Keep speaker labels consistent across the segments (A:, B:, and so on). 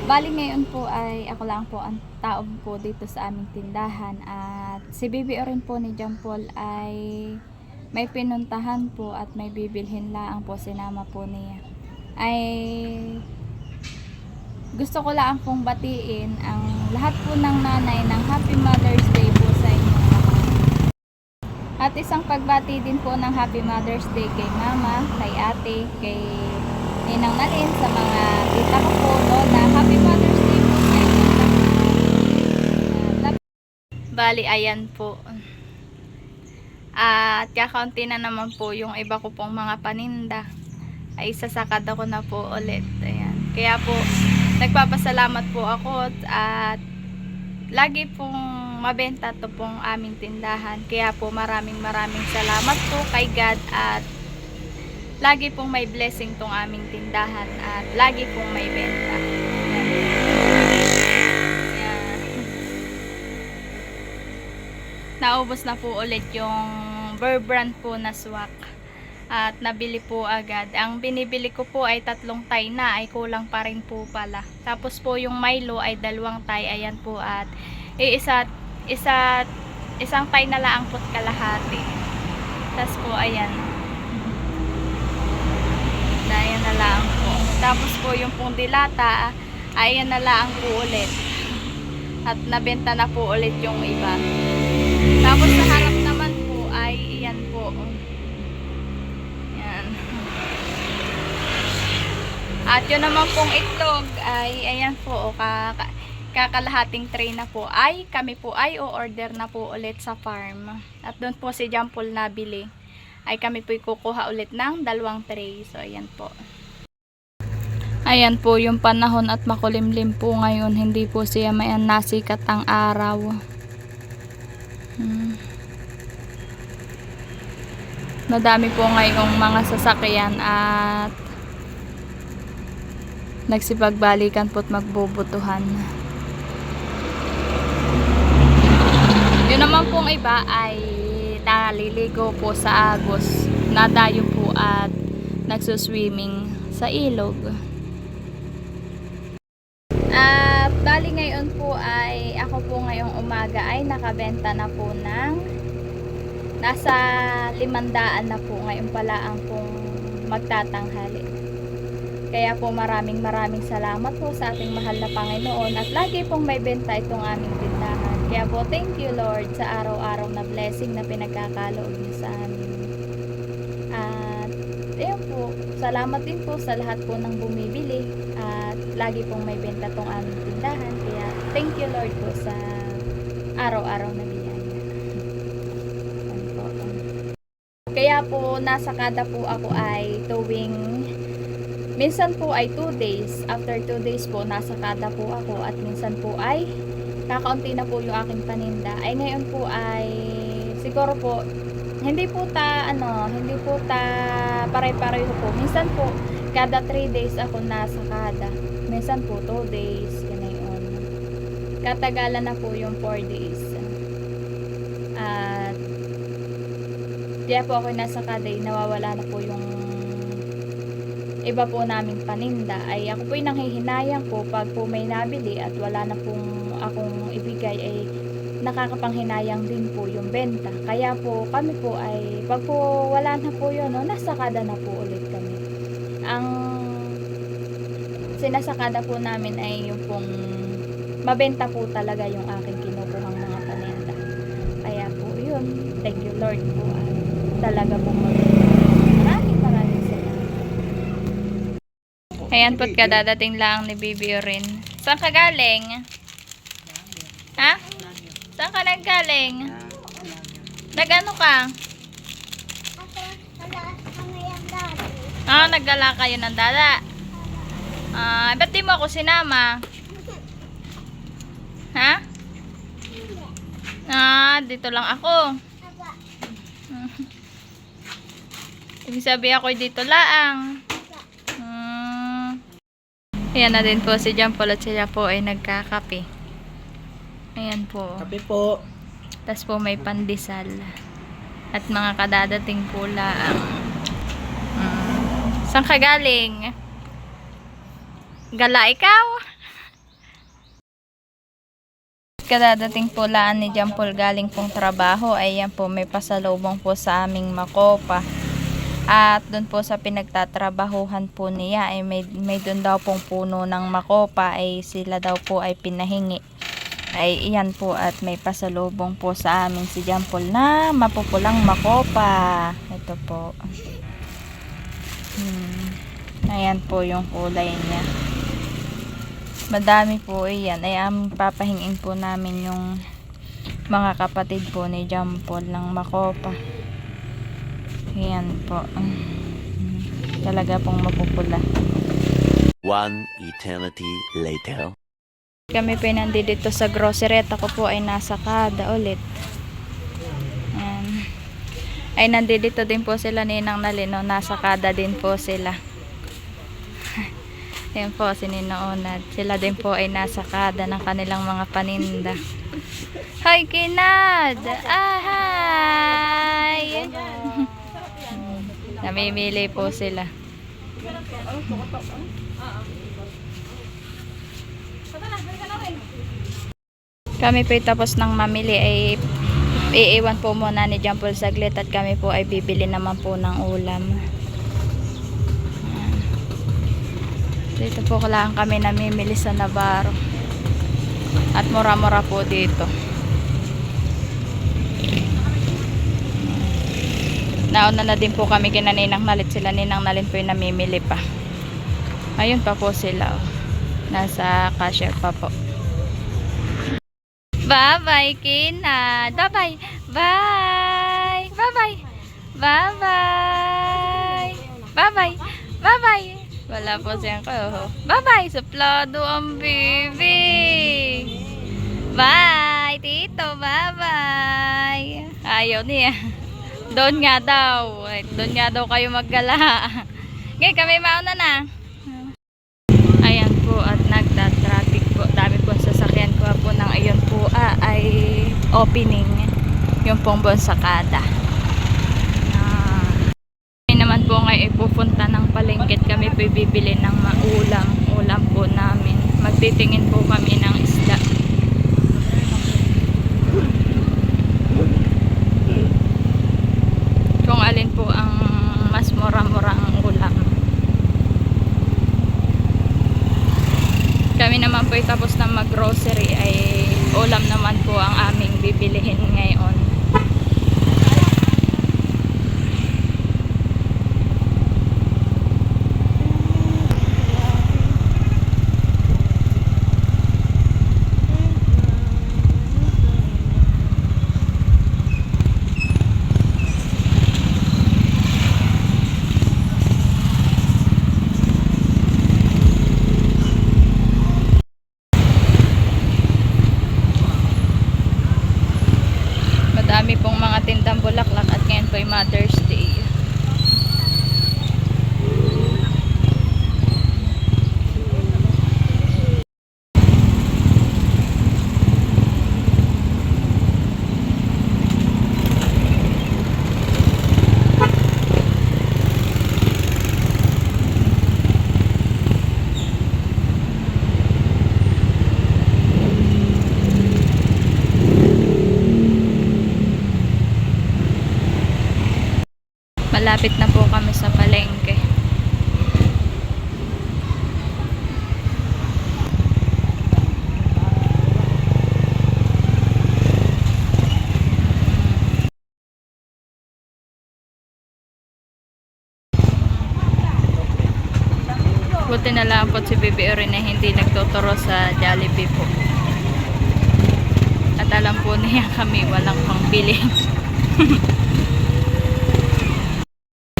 A: Bali ngayon po ay ako lang po ang tao po dito sa aming tindahan at si BBO rin po ni John Paul ay may pinuntahan po at may bibilhin lang po sinama po niya. Ay gusto ko lang pong batiin ang lahat po ng nanay ng Happy Mother's Day po sa inyo. At isang pagbati din po ng Happy Mother's Day kay Mama, kay Ate, kay Ninang Nalin, sa mga tita ko po, Lola. Happy Mother's Day po sa inyo. Bali, ayan po. At kakaunti na naman po yung iba ko pong mga paninda. Ay sasakad ako na po ulit. Ayan. Kaya po, nagpapasalamat po ako at lagi pong mabenta to pong aming tindahan. Kaya po maraming salamat po kay God at lagi pong may blessing tong aming tindahan at lagi pong may benta. Ayan. Naubos na po ulit yung Bear Brand po na swak. At nabili po agad. Ang binibili ko po ay 3 tay na, ay kulang pa rin po pala. Tapos po yung Milo ay 2 tay, ayan po, at isang tay na lang po kalahati. Tapos po ayan. Ayan na lang po. Tapos po yung pong dilata, ayan na lang po ulit. At nabenta na po ulit yung iba. Tapos sa harap naman po ay iyan po. At yun naman pong itlog ay ayan po, kakalahating tray na po ay kami po ay o-order na po ulit sa farm. At doon po si John Paul nabili ay kami po kukuha ulit ng 2 tray. So ayan po. Ayan po yung panahon at makulimlim po ngayon. Hindi po siya may nasikat ang araw. Madami po ngayong mga sasakyan at nagsipagbalikan po't magbubutuhan. Yun naman pong iba ay naliligo po sa agos, nadayo po at nagsuswimming sa ilog. At bali ngayon po ay ako po ngayong umaga ay nakabenta na po ng nasa 500 na po. Ngayon pala ang pong magtatanghali. Kaya po maraming salamat po sa ating mahal na Panginoon at lagi pong may benta itong aming tindahan. Kaya po thank you Lord sa araw-araw na blessing na pinagkakaloob niyo sa amin. At ayun po, salamat din po sa lahat po ng bumibili at lagi pong may benta itong aming tindahan. Kaya thank you Lord po sa araw-araw na biyaya. Kaya po nasa kada po ako ay tuwing minsan po ay 2 days. After 2 days po, nasa kada po ako. At minsan po ay kakaunti na po yung aking paninda. Ay ngayon po ay siguro po hindi po ta pare-pareho po. Minsan po kada 3 days ako nasa kada. Minsan po 2 days, ganoon. Katagalan na po yung 4 days. At kaya po ako nasa kada, nawawala na po yung iba po naming paninda. Ay ako po'y nanghihinayang po pag po may nabili at wala na pong akong ibigay, ay nakakapanghinayang din po yung benta. Kaya po kami po ay pag po wala na po yun, nasa kada na po ulit kami. Ang sinasakada po namin ay yung pong mabenta po talaga yung aking kinukuhang mga paninda. Kaya po yun, thank you Lord po, talaga pong mabenta. Ayan po't kadadating lang ni BBO rin. Saan ka galing? Ha? Saan ka naggaling? Nagano ka? Naggala kayo ng dala. Ba't di mo ako sinama? Ha? Dito lang ako. Ibig sabihin ako dito lang. Ayan na din po si John Paul at sila po ay nagkakape. Ayan po.
B: Kape po.
A: Tapos po may pandesal. At mga kadadating po lang. Saan ka galing? Gala ikaw? Kadadating po laan ni John Paul galing pong trabaho, ayan po may pasalubong po sa aming Makopa. At doon po sa pinagtatrabahuhan po niya ay may doon daw pong puno ng Makopa ay sila daw po ay pinahingi. Ay iyan po at may pasalubong po sa amin si John Paul na mapupulang Makopa. Ito po. Ayan po yung kulay niya. Madami po iyan. Ay papahingin po namin yung mga kapatid po ni John Paul ng Makopa. Ayan po. Talaga pong mapupula.
B: One eternity later.
A: Kami po nandito sa grocery at ako po ay nasa kada ulit. Ayan. Ay nandito din po sila Ninang Nalino. Nasa kada din po sila. Ayan po si Ninoonad. Sila din po ay nasa kada ng kanilang mga paninda. Hi Kinad! Hi! Namimili po sila. Kami po tapos ng mamili ay iiwan po muna ni John Paul saglit at kami po ay bibili naman po ng ulam. Dito po lang kami namimili sa Navarro. At mura-mura po dito. Nauna na din po kami kina Ninang Nalit. Sila Ninang Nalin po yung namimili pa. Ayun pa po sila. Nasa cashier pa po. Bye-bye, Kina. Bye-bye. Bye. Bye-bye. Bye-bye. Bye-bye. Bye-bye. Wala po siyang ko. Bye-bye. Suplado ang baby. Bye, Tito. Bye-bye. Ayaw niya. Doon nga daw. Doon nga daw kayo maggala. Ngayon kami mauna na. Ayan po at nagda-traffic po. Dami po sasakyan ko po ng ayon po ay opening. Yung pong Bonsakada. Naman po ngayon pupunta ng palengke. Kami po bibili ng ulam po namin. Magtitingin po kami ng isda. Kung alin po ang mas mura-mura ang ulam. Kami naman po tapos na mag-grocery ay ulam naman po ang aming bibilihin ngayon. Madami pong mga tindang bulaklak at ngayon po ay Mother's Day. Malapit na po kami sa palengke. Buti na lang po si Bibi Orin na hindi nagtuturo sa Jollibee po. At alam po niya kami walang pangbili.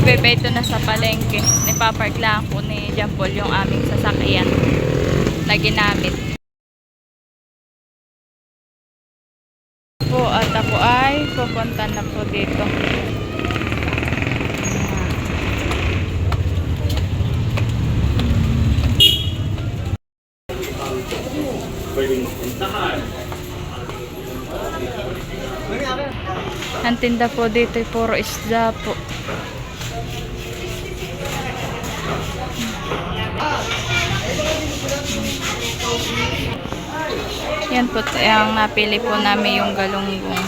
A: Bebe, ito na sa palengke. Nipapark lang po ni John Paul yung aming sasakyan na ginamit. Po at ako ay pupunta na po dito. Ang tinda po dito ay puro isda po. Yan po, ang napili po namin yung galunggong.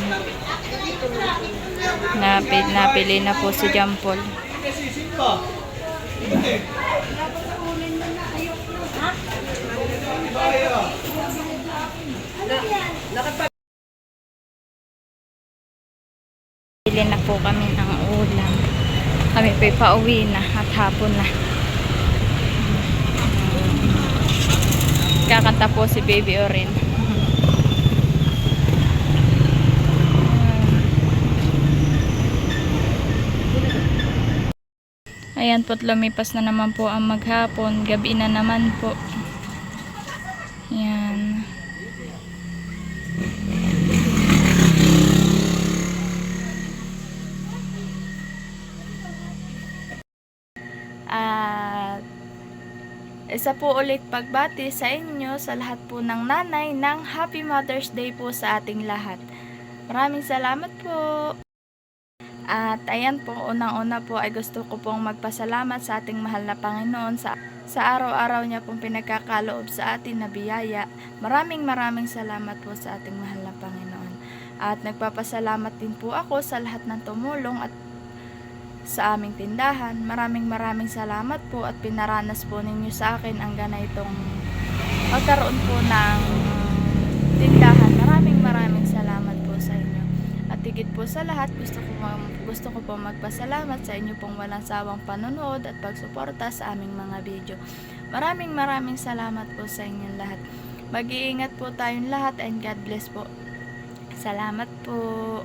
A: Napili na po si Jampol. Pili na po kami ng ulam. Kami po pauwi na at hapon na. Kakanta po si Baby Orin. Ayan po't lumipas na naman po ang maghapon. Gabi na naman po. Ayan. At isa po ulit pagbati sa inyo sa lahat po ng nanay ng Happy Mother's Day po sa ating lahat. Maraming salamat po. At ayan po, unang-una po ay gusto ko pong magpasalamat sa ating mahal na Panginoon sa araw-araw niya pong pinagkakaloob sa atin na biyaya. Maraming salamat po sa ating mahal na Panginoon. At nagpapasalamat din po ako sa lahat ng tumulong at sa aming tindahan. Maraming salamat po at pinaranas po ninyo sa akin ang ganitong magkaroon po ng tindahan. Maraming salamat po sa inyo. At higit po sa lahat, gusto ko po magpasalamat sa inyo pong walang sawang panonood at pagsuporta sa aming mga video. Maraming salamat po sa inyong lahat. Mag-iingat po tayong lahat and God bless po. Salamat po.